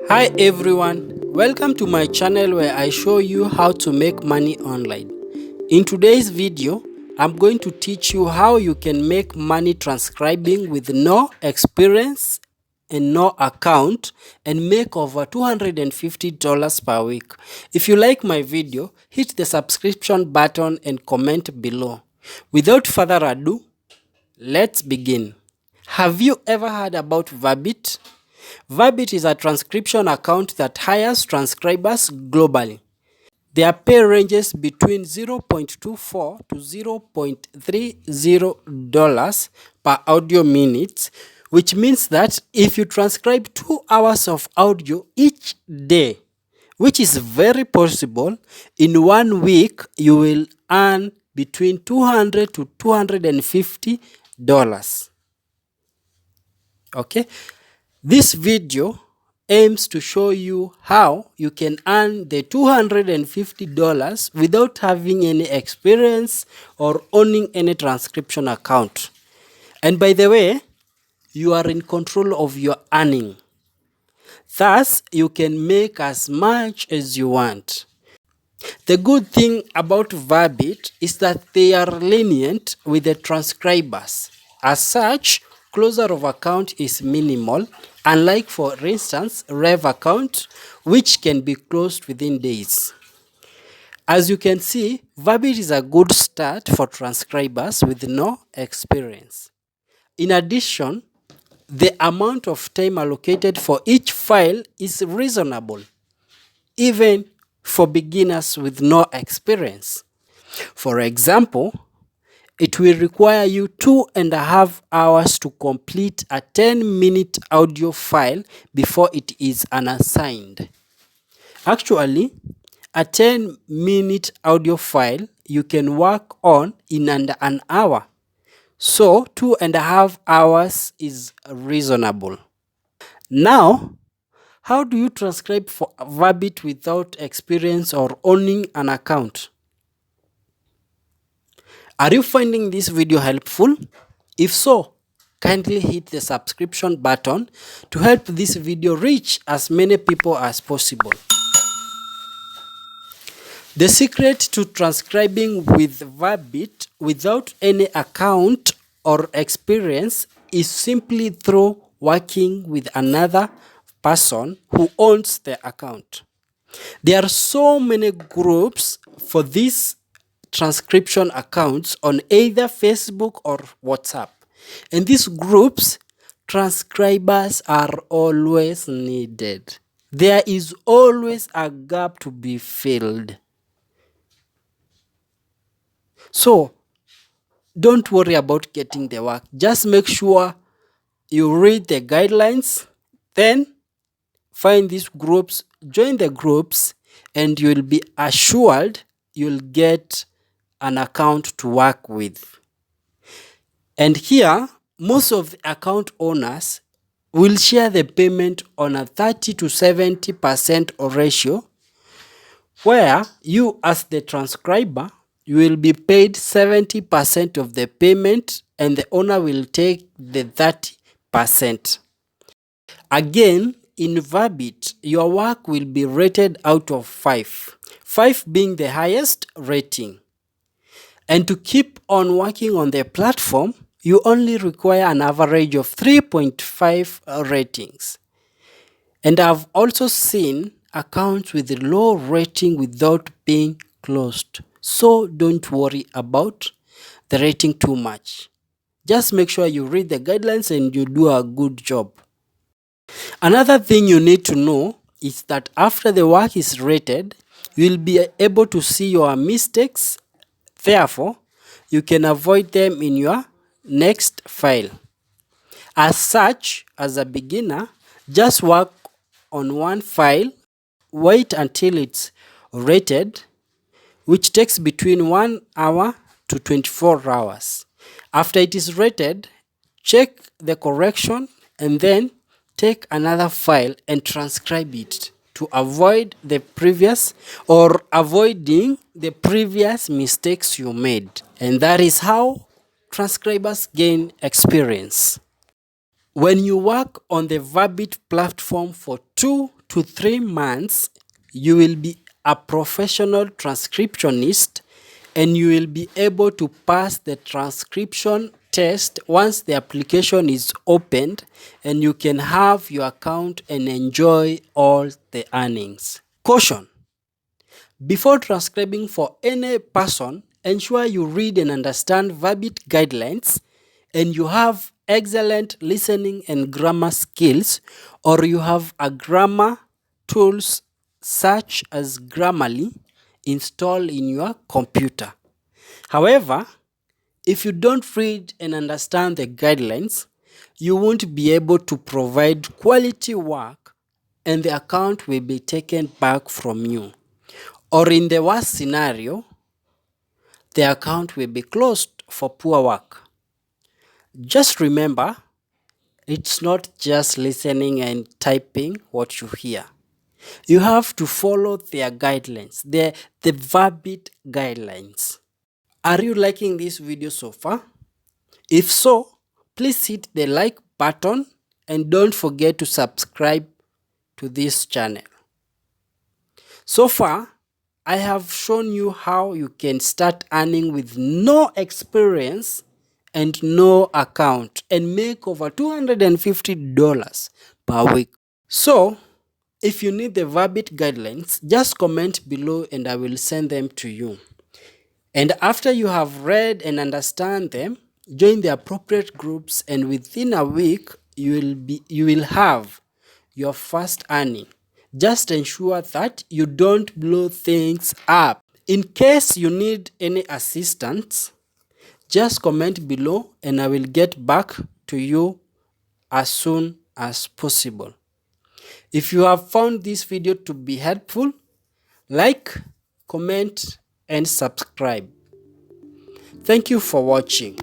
Hi everyone, welcome to my channel where I show you how to make money online. In today's video, I'm going to teach you how you can make money transcribing with no experience and no account and make over $250 per week. If you like my video, hit the subscription button and comment below. Without further ado, let's begin. Have you ever heard about Verbit? Verbit is a transcription account that hires transcribers globally. Their pay ranges between $0.24 to $0.30 per audio minute, which means that if you transcribe 2 hours of audio each day, which is very possible, in 1 week you will earn between $200 to $250. Okay, this video aims to show you how you can earn the $250 without having any experience or owning any transcription account. And by the way, you are in control of your earning. Thus, you can make as much as you want. The good thing about Verbit is that they are lenient with the transcribers. As such, closure of account is minimal, unlike for instance Rev account, which can be closed within days. As you can see, Verbit is a good start for transcribers with no experience. In addition, the amount of time allocated for each file is reasonable, even for beginners with no experience. For example, it will require you 2.5 hours to complete a 10-minute audio file before it is unassigned. Actually, a 10-minute audio file you can work on in under an hour. So 2.5 hours is reasonable. Now, how do you transcribe for Verbit without experience or owning an account? Are you finding this video helpful? If so, kindly hit the subscription button to help this video reach as many people as possible. The secret to transcribing with Verbit without any account or experience is simply through working with another person who owns the account. There are so many groups for these transcription accounts on either Facebook or WhatsApp. In these groups, transcribers are always needed. There is always a gap to be filled. So, don't worry about getting the work. Just make sure you read the guidelines, then find these groups, join the groups, and you'll be assured you'll get an account to work with. And here, most of the account owners will share the payment on a 30 to 70% ratio, where you as the transcriber, you will be paid 70% of the payment and the owner will take the 30%. Again, in Verbit, your work will be rated out of 5, 5 being the highest rating. And to keep on working on the platform, you only require an average of 3.5 ratings. And I've also seen accounts with a low rating without being closed. So don't worry about the rating too much. Just make sure you read the guidelines and you do a good job. Another thing you need to know is that after the work is rated, you'll be able to see your mistakes. Therefore, you can avoid them in your next file. As such, as a beginner, just work on one file, wait until it's rated, which takes between 1 hour to 24 hours. After it is rated, check the correction and then take another file and transcribe it to avoid the previous or avoiding the previous mistakes you made. And that is how transcribers gain experience. When you work on the Verbit platform for 2 to 3 months, you will be a professional transcriptionist and you will be able to pass the transcription test once the application is opened, and you can have your account and enjoy all the earnings. Caution: before transcribing for any person, ensure you read and understand Verbit guidelines and you have excellent listening and grammar skills, or you have a grammar tools such as Grammarly installed in your computer. However, if you don't read and understand the guidelines, you won't be able to provide quality work and the account will be taken back from you. Or in the worst scenario, the account will be closed for poor work. Just remember, it's not just listening and typing what you hear. You have to follow their guidelines, the Verbit guidelines. Are you liking this video so far? If so, please hit the like button and don't forget to subscribe to this channel. So far, I have shown you how you can start earning with no experience and no account and make over $250 per week. So, if you need the Verbit guidelines, just comment below and I will send them to you. And after you have read and understand them, join the appropriate groups, and within a week you will have your first earning. Just ensure that you don't blow things up. In case you need any assistance, just comment below and I will get back to you as soon as possible. If you have found this video to be helpful, like, comment and subscribe. Thank you for watching.